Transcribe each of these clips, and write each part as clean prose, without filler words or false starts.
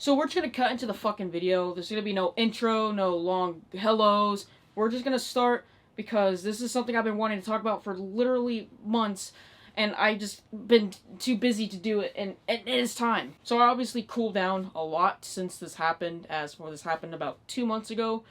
So we're just gonna cut into the fucking video. There's gonna be no intro, no long hellos. We're just gonna start because this is something I've been wanting to talk about for literally months, and I just been too busy to do it, and it is time. So I obviously cooled down a lot since this happened, this happened about 2 months ago.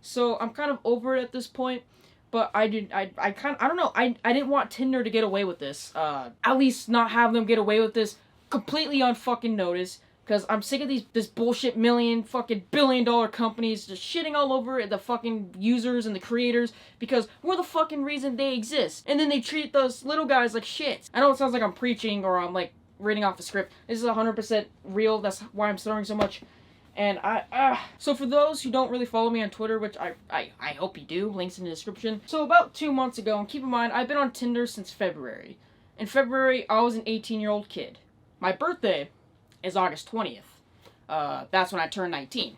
So I'm kind of over it at this point. But I don't know, I didn't want Tinder to get away with this. At least not have them get away with this completely on fucking notice. Because I'm sick of this bullshit billion-dollar companies just shitting all over the fucking users and the creators. Because we're the fucking reason they exist. And then they treat those little guys like shit. I know it sounds like I'm preaching or I'm like reading off a script. This is 100% real, that's why I'm stuttering so much. And so for those who don't really follow me on Twitter, which I hope you do, links in the description. So about 2 months ago, and keep in mind, I've been on Tinder since February. In February, I was an 18-year-old kid. My birthday is August 20th. That's when I turned 19.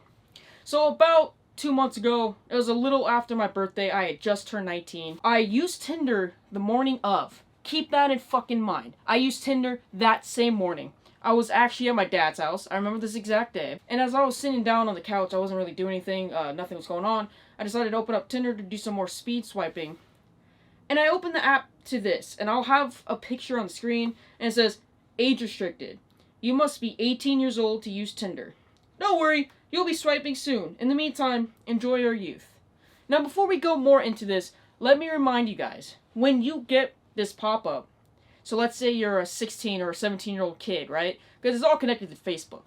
So about 2 months ago, it was a little after my birthday, I had just turned 19. I used Tinder the morning of. Keep that in fucking mind. I used Tinder that same morning. I was actually at my dad's house. I remember this exact day. And as I was sitting down on the couch, I wasn't really doing anything. Nothing was going on. I decided to open up Tinder to do some more speed swiping. And I opened the app to this. And I'll have a picture on the screen. And it says, age restricted. You must be 18 years old to use Tinder. Don't worry, you'll be swiping soon. In the meantime, enjoy your youth. Now, before we go more into this, let me remind you guys. When you get this pop-up, so let's say you're a 16 or a 17-year-old kid, right? Because it's all connected to Facebook.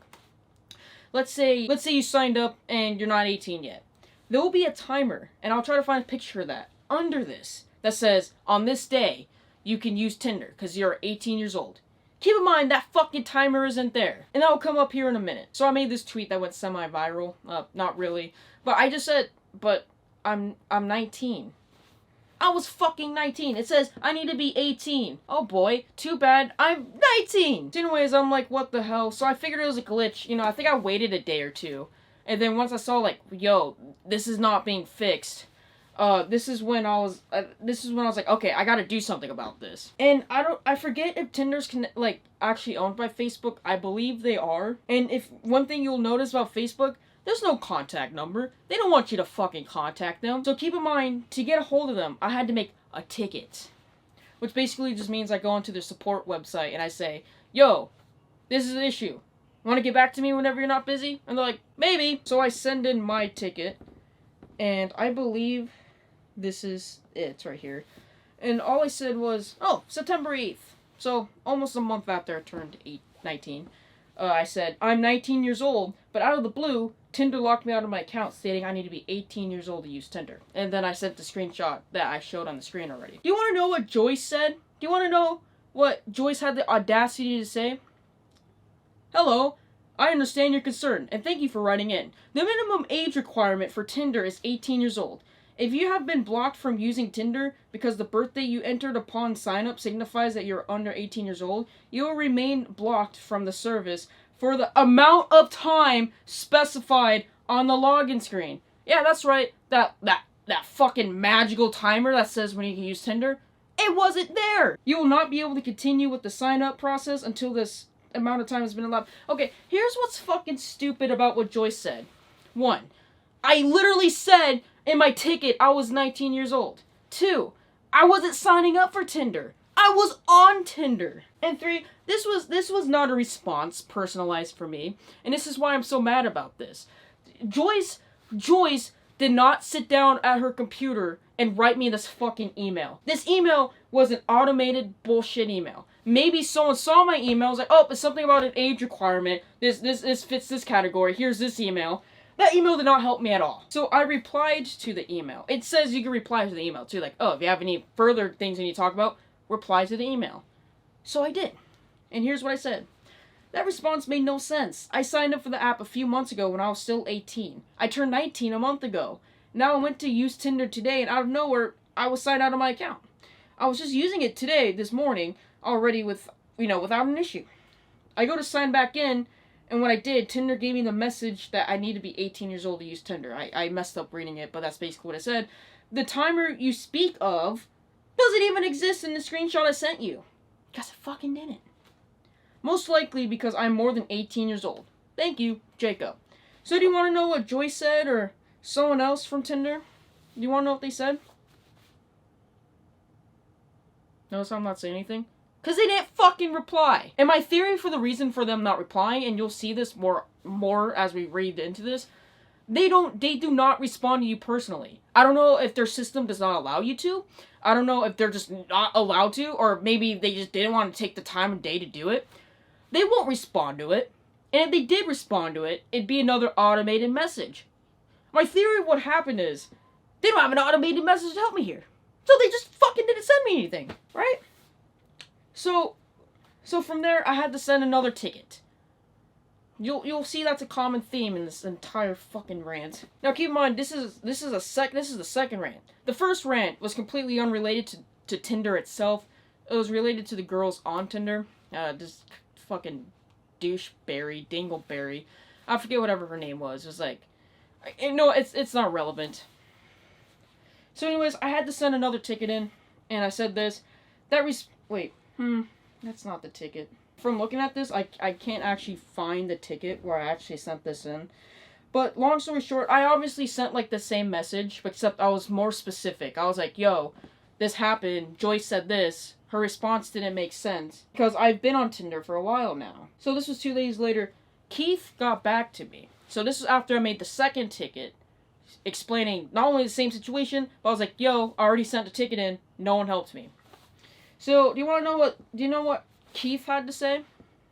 Let's say you signed up and you're not 18 yet. There will be a timer, and I'll try to find a picture of that under this that says, on this day, you can use Tinder because you're 18 years old. Keep in mind that fucking timer isn't there. And that will come up here in a minute. So I made this tweet that went semi-viral. Not really. But I just said, but I'm 19. I was fucking 19. It says I need to be 18. Oh boy, too bad. I'm 19. So anyways, I'm like, what the hell? So I figured it was a glitch. You know, I think I waited a day or two. And then once I saw like, yo, this is not being fixed. This is when I was like, okay, I gotta do something about this. And I forget if Tinder's actually owned by Facebook. I believe they are. And if one thing you'll notice about Facebook, there's no contact number. They don't want you to fucking contact them. So keep in mind, to get a hold of them, I had to make a ticket. Which basically just means I go onto their support website and I say, yo, this is an issue. Want to get back to me whenever you're not busy? And they're like, maybe. So I send in my ticket. And I believe this is it right here. And all I said was, oh, September 8th. So almost a month after I turned 19. I said, I'm 19 years old, but out of the blue, Tinder locked me out of my account stating I need to be 18 years old to use Tinder. And then I sent the screenshot that I showed on the screen already. Do you want to know what Joyce said? Do you want to know what Joyce had the audacity to say? Hello, I understand your concern, and thank you for writing in. The minimum age requirement for Tinder is 18 years old. If you have been blocked from using Tinder because the birthday you entered upon sign-up signifies that you're under 18 years old, you will remain blocked from the service for the amount of time specified on the login screen. Yeah, that's right. That fucking magical timer that says when you can use Tinder, it wasn't there. You will not be able to continue with the sign-up process until this amount of time has been allowed. Okay, here's what's fucking stupid about what Joyce said. 1, I literally said in my ticket I was 19 years old. 2, I wasn't signing up for Tinder. I was on Tinder. And 3, this was not a response personalized for me, and this is why I'm so mad about this. Joyce did not sit down at her computer and write me this fucking email. This email was an automated bullshit email. Maybe someone saw my email, was like, oh, it's something about an age requirement. This fits this category. Here's this email. That email did not help me at all. So I replied to the email. It says you can reply to the email too. Like, oh, if you have any further things you need to talk about, reply to the email. So I did. And here's what I said. That response made no sense. I signed up for the app a few months ago when I was still 18. I turned 19 a month ago. Now I went to use Tinder today and out of nowhere, I was signed out of my account. I was just using it today, this morning, already without an issue. I go to sign back in, and when I did, Tinder gave me the message that I need to be 18 years old to use Tinder. I messed up reading it, but that's basically what it said. The timer you speak of doesn't even exist in the screenshot I sent you. Because it fucking didn't. Most likely because I'm more than 18 years old. Thank you, Jacob. So do you want to know what Joyce said, or someone else from Tinder? Do you want to know what they said? Notice I'm not saying anything? Because they didn't fucking reply. And my theory for the reason for them not replying, and you'll see this more as we read into this, they do not respond to you personally. I don't know if their system does not allow you to. I don't know if they're just not allowed to, or maybe they just didn't want to take the time of day to do it. They won't respond to it. And if they did respond to it, it'd be another automated message. My theory of what happened is, they don't have an automated message to help me here. So they just fucking didn't send me anything, right? So from there, I had to send another ticket. You'll see that's a common theme in this entire fucking rant. Now keep in mind, this is the second rant. The first rant was completely unrelated to Tinder itself. It was related to the girls on Tinder. This fucking doucheberry, dingleberry. I forget whatever her name was. It was like, no, it's not relevant. So anyways, I had to send another ticket in, and I said this. That's not the ticket. From looking at this, I can't actually find the ticket where I actually sent this in. But long story short, I obviously sent like the same message, except I was more specific. I was like, yo, this happened, Joyce said this. Her response didn't make sense, because I've been on Tinder for a while now. So this was 2 days later. Keith got back to me. So this was after I made the second ticket, explaining not only the same situation, but I was like, yo, I already sent the ticket in, no one helped me. So, do you know what Keith had to say?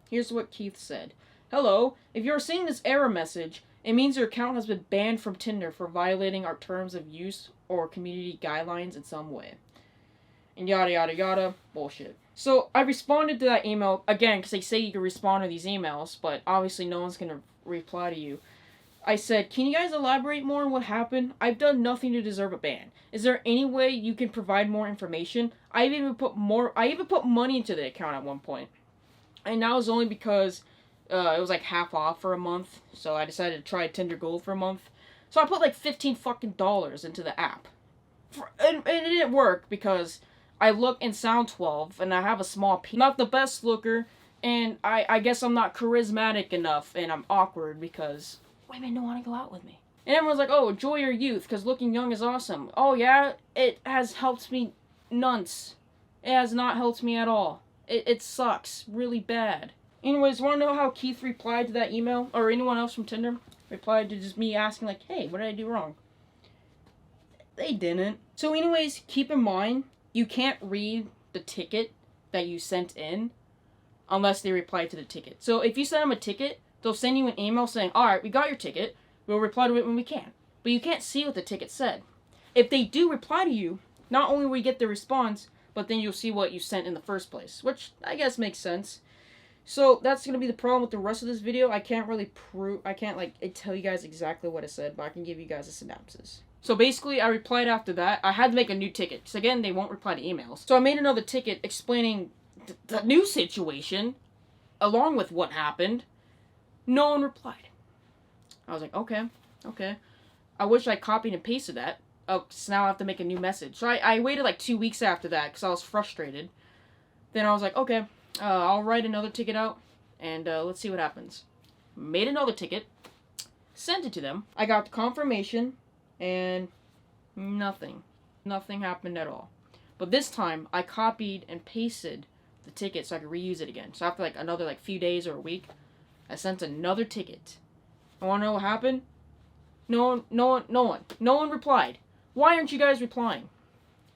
Here's what Keith said. Hello, if you're seeing this error message, it means your account has been banned from Tinder for violating our terms of use or community guidelines in some way. And yada yada yada, bullshit. So, I responded to that email, again, because they say you can respond to these emails, but obviously no one's going to reply to you. I said, can you guys elaborate more on what happened? I've done nothing to deserve a ban. Is there any way you can provide more information? I even put money into the account at one point. And that was only because it was like half off for a month. So I decided to try Tinder Gold for a month. So I put like $15 fucking into the app. And it didn't work because I look and sound 12 and I have a small penis. Not the best looker, and I guess I'm not charismatic enough, and I'm awkward because women don't want to go out with me. And everyone's like, oh, enjoy your youth, because looking young is awesome. Oh yeah, it has helped me nunts. It has not helped me at all. It sucks really bad. Anyways, want to know how Keith replied to that email? Or anyone else from Tinder replied to just me asking like, hey, what did I do wrong? They didn't. So anyways, keep in mind, you can't read the ticket that you sent in unless they reply to the ticket. So if you send them a ticket, they'll send you an email saying, alright, we got your ticket. We'll reply to it when we can. But you can't see what the ticket said. If they do reply to you, not only will you get the response, but then you'll see what you sent in the first place. Which, I guess, makes sense. So, that's going to be the problem with the rest of this video. I can't tell you guys exactly what it said, but I can give you guys a synopsis. So, basically, I replied after that. I had to make a new ticket. Because, again, they won't reply to emails. So, I made another ticket explaining the new situation, along with what happened. No one replied. I was like, okay. I wish I copied and pasted that. Oh, so now I have to make a new message. So I waited like 2 weeks after that because I was frustrated. Then I was like, okay, I'll write another ticket out, and let's see what happens. Made another ticket, sent it to them. I got the confirmation, and nothing. Nothing happened at all. But this time, I copied and pasted the ticket so I could reuse it again. So after like another few days or a week, I sent another ticket. I want to know what happened? No one replied. Why aren't you guys replying?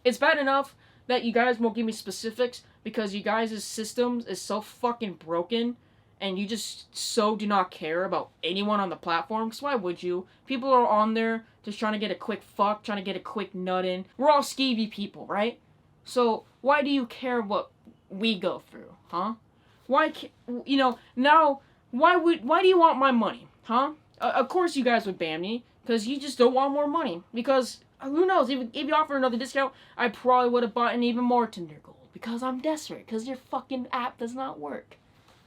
It's bad enough that you guys won't give me specifics because you guys' systems is so fucking broken and you just so do not care about anyone on the platform. Because why would you? People are on there just trying to get a quick fuck, trying to get a quick nut in. We're all skeevy people, right? So why do you care what we go through, huh? Why do you want my money, huh? Of course you guys would ban me, because you just don't want more money. Because, who knows, if you offer another discount, I probably would have bought even more Tinder Gold. Because I'm desperate, because your fucking app does not work.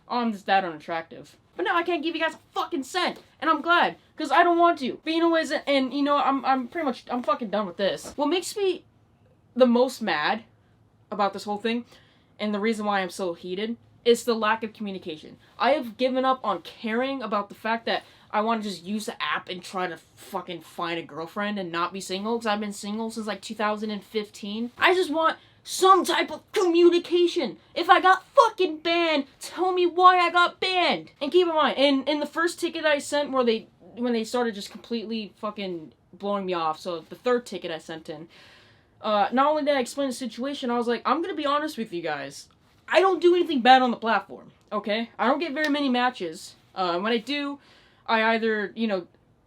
Oh, I'm just that unattractive. But now I can't give you guys a fucking cent, and I'm glad, because I don't want to. But anyways, I'm fucking done with this. What makes me the most mad about this whole thing, and the reason why I'm so heated, It's the lack of communication. I have given up on caring about the fact that I want to just use the app and try to fucking find a girlfriend and not be single, because I've been single since like 2015. I just want some type of communication. If I got fucking banned, tell me why I got banned. And keep in mind, in the first ticket I sent when they started just completely fucking blowing me off, so the third ticket I sent in, not only did I explain the situation, I was like, I'm gonna be honest with you guys. I don't do anything bad on the platform, okay? I don't get very many matches. When I do, I either,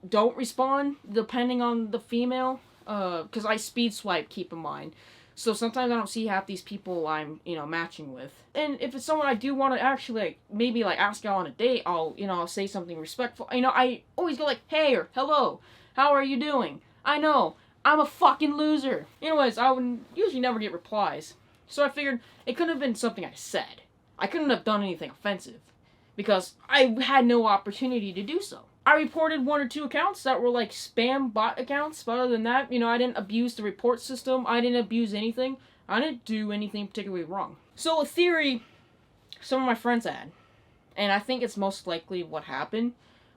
don't respond, depending on the female, because I speed swipe, keep in mind. So sometimes I don't see half these people I'm, matching with. And if it's someone I do want to actually, maybe, ask out on a date, I'll say something respectful. I always go like, hey, or hello, how are you doing? I know, I'm a fucking loser. Anyways, I would usually never get replies. So I figured it couldn't have been something I said. I couldn't have done anything offensive, because I had no opportunity to do so. I reported 1 or 2 accounts that were spam bot accounts, but other than that, I didn't abuse the report system, I didn't abuse anything, I didn't do anything particularly wrong. So a theory some of my friends had, and I think it's most likely what happened,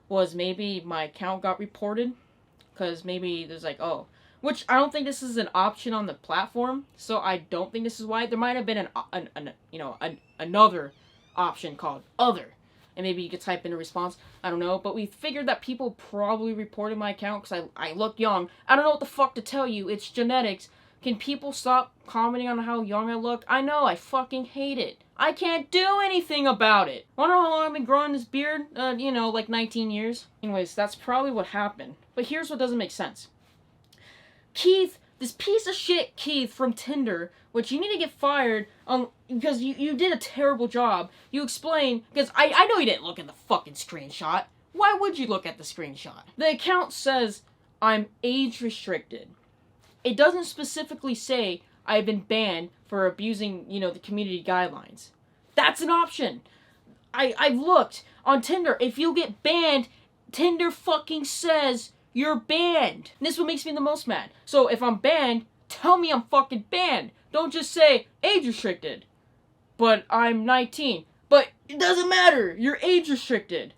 was maybe my account got reported, because maybe there's which I don't think this is an option on the platform, so I don't think this is why. There might have been another option called other, and maybe you could type in a response. I don't know, but we figured that people probably reported my account because I look young. I don't know what the fuck to tell you. It's genetics. Can people stop commenting on how young I look? I know, I fucking hate it. I can't do anything about it. Wonder how long I've been growing this beard? 19 years. Anyways, that's probably what happened. But here's what doesn't make sense. Keith, this piece of shit Keith from Tinder, which you need to get fired because you did a terrible job. You explained, because I know you didn't look at the fucking screenshot. Why would you look at the screenshot? The account says I'm age restricted. It doesn't specifically say I've been banned for abusing, the community guidelines. That's an option. I've looked on Tinder. If you get banned, Tinder fucking says you're banned. And this is what makes me the most mad. So if I'm banned, tell me I'm fucking banned. Don't just say age restricted. But I'm 19. But it doesn't matter. You're age restricted.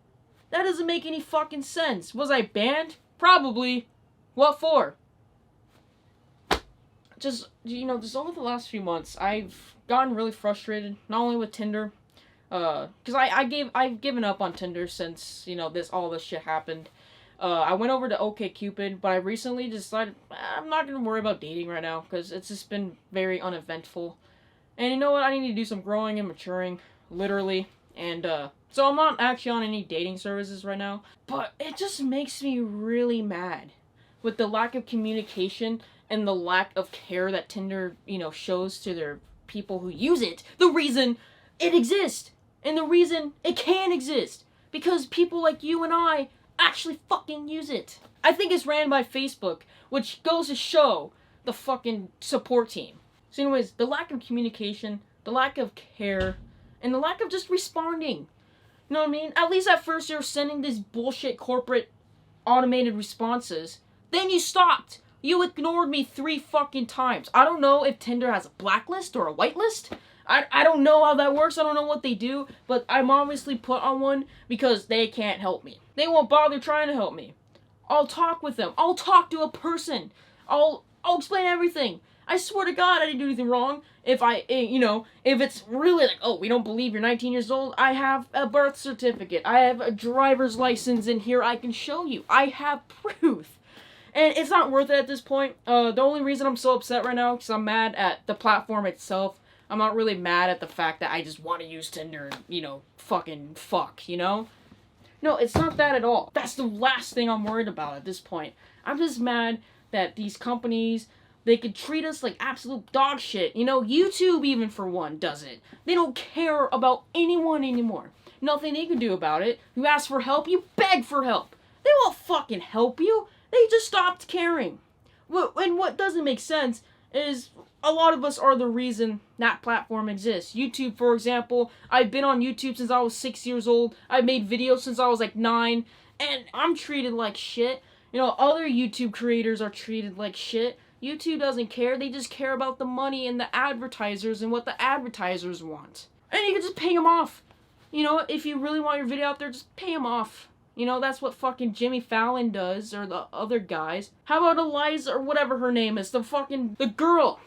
That doesn't make any fucking sense. Was I banned? Probably. What for? Just over the last few months, I've gotten really frustrated, not only with Tinder, because I've given up on Tinder since, all this shit happened. I went over to OkCupid, but I recently decided I'm not going to worry about dating right now, because it's just been very uneventful. And you know what? I need to do some growing and maturing, literally. And, so I'm not actually on any dating services right now. But it just makes me really mad with the lack of communication and the lack of care that Tinder, shows to their people who use it. The reason it exists, and the reason it can exist. Because people like you and I actually fucking use it. I think it's ran by Facebook, which goes to show the fucking support team. So anyways, the lack of communication, the lack of care, and the lack of just responding. You know what I mean? At least at first you were sending these bullshit corporate automated responses. Then you stopped. You ignored me 3 fucking times. I don't know if Tinder has a blacklist or a whitelist. I don't know how that works. I don't know what they do. But I'm obviously put on one because they can't help me. They won't bother trying to help me. I'll talk with them. I'll talk to a person. I'll explain everything. I swear to God I didn't do anything wrong. If if it's really we don't believe you're 19 years old, I have a birth certificate. I have a driver's license in here I can show you. I have proof. And it's not worth it at this point. The only reason I'm so upset right now is because I'm mad at the platform itself. I'm not really mad at the fact that I just want to use Tinder and, fucking fuck, No, it's not that at all. That's the last thing I'm worried about at this point. I'm just mad that these companies, they could treat us like absolute dog shit. YouTube, even for one, does it. They don't care about anyone anymore. Nothing they can do about it. You ask for help, you beg for help. They won't fucking help you. They just stopped caring. And what doesn't make sense is a lot of us are the reason that platform exists. YouTube, for example, I've been on YouTube since I was 6 years old. I've made videos since I was 9, and I'm treated like shit. Other YouTube creators are treated like shit. YouTube doesn't care. They just care about the money and the advertisers and what the advertisers want. And you can just pay them off. You know, if you really want your video out there, just pay them off. You know, that's what fucking Jimmy Fallon does, or the other guys. How about Eliza, or whatever her name is, the girl.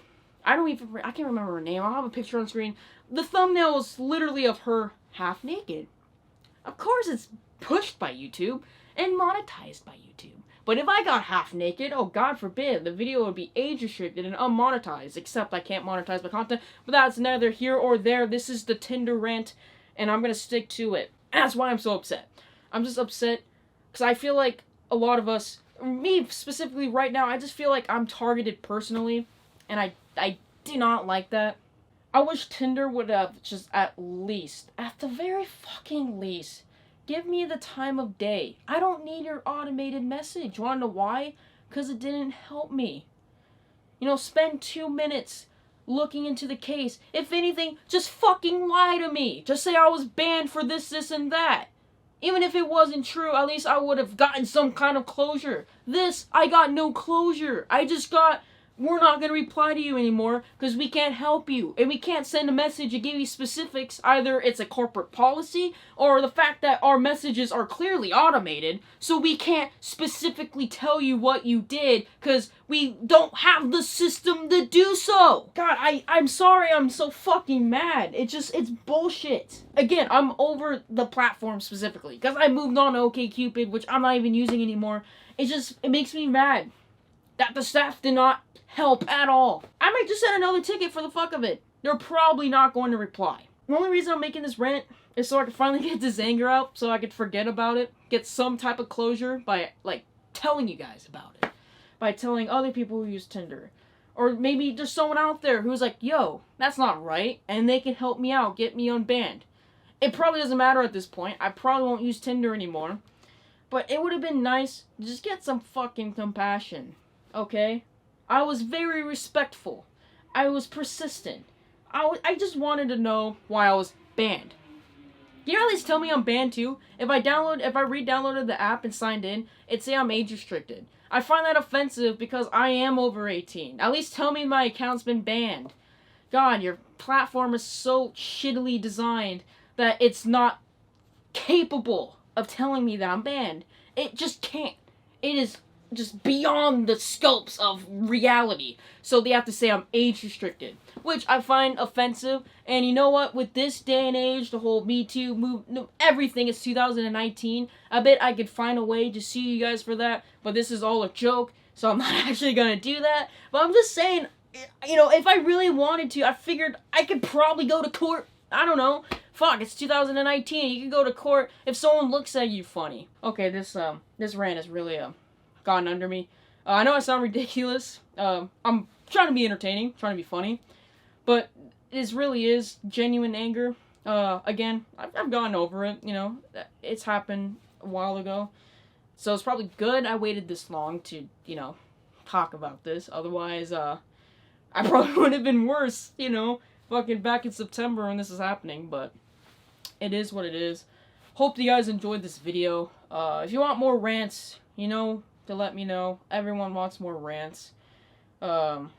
I can't remember her name. I'll have a picture on screen. The thumbnail is literally of her half naked. Of course it's pushed by YouTube and monetized by YouTube. But if I got half naked, oh god forbid, the video would be age restricted and unmonetized, except I can't monetize my content, but that's neither here or there. This is the Tinder rant, and I'm gonna stick to it. And that's why I'm so upset. I'm just upset because I feel like a lot of us, me specifically right now, I just feel like I'm targeted personally, and I do not like that. I wish Tinder would have just at the very fucking least, give me the time of day. I don't need your automated message. Wanna know why? Because it didn't help me. You know, spend 2 minutes looking into the case. If anything, just fucking lie to me. Just say I was banned for this, and that. Even if it wasn't true, at least I would have gotten some kind of closure. This, I got no closure. I just got, we're not going to reply to you anymore because we can't help you. And we can't send a message and give you specifics. Either it's a corporate policy or the fact that our messages are clearly automated. So we can't specifically tell you what you did because we don't have the system to do so. God, I'm sorry I'm so fucking mad. It's bullshit. Again, I'm over the platform specifically because I moved on to OkCupid, which I'm not even using anymore. It makes me mad that the staff did not help at all. I might just send another ticket for the fuck of it. They're probably not going to reply. The only reason I'm making this rant is so I can finally get this anger out, so I could forget about it, get some type of closure by, like, telling you guys about it. By telling other people who use Tinder. Or maybe there's someone out there who's like, yo, that's not right, and they can help me out, get me unbanned. It probably doesn't matter at this point. I probably won't use Tinder anymore. But it would have been nice to just get some fucking compassion. Okay? I was very respectful. I was persistent. I just wanted to know why I was banned. Can you at least tell me I'm banned too? If I re-downloaded the app and signed in, it'd say I'm age restricted. I find that offensive because I am over 18. At least tell me my account's been banned. God, your platform is so shittily designed that it's not capable of telling me that I'm banned. It just can't. It is just beyond the scopes of reality. So they have to say I'm age restricted, which I find offensive. And you know what? With this day and age, the whole Me Too move, everything is 2019. I bet I could find a way to sue you guys for that, but this is all a joke, so I'm not actually gonna do that. But I'm just saying, you know, if I really wanted to, I figured I could probably go to court. I don't know. Fuck, it's 2019. You can go to court if someone looks at you funny. Okay, this rant has really gotten under me. I know I sound ridiculous. I'm trying to be entertaining, trying to be funny, but this really is genuine anger. Again, I've gotten over it. You know, it's happened a while ago, so it's probably good I waited this long to, you know, talk about this. Otherwise, I probably would have been worse. You know, fucking back in September when this is happening. But it is what it is. Hope you guys enjoyed this video. If you want more rants, you know, to let me know. Everyone wants more rants. I'm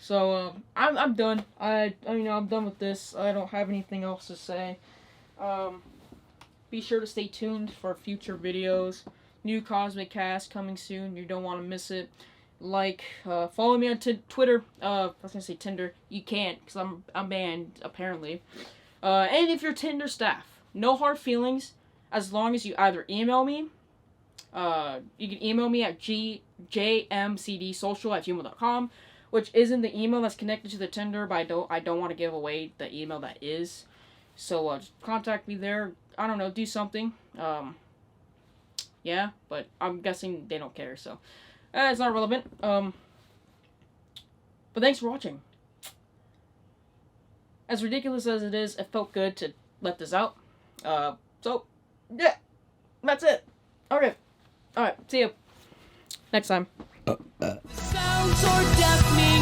done. I'm done with this. I don't have anything else to say. Be sure to stay tuned for future videos. New Cosmic Cast coming soon. You don't want to miss it. Follow me on Twitter. I was gonna say Tinder. You can't, because I'm banned, apparently. And if you're Tinder staff, no hard feelings, as long as you either email me. You can email me at jmcdsocial@gmail.com, which isn't the email that's connected to the Tinder, but I don't want to give away the email that is. So just contact me there. I don't know, do something. Yeah, but I'm guessing they don't care, so it's not relevant. But thanks for watching. As ridiculous as it is, it felt good to let this out. So yeah, that's it. Okay. Alright, see you next time. Sounds or deaf me.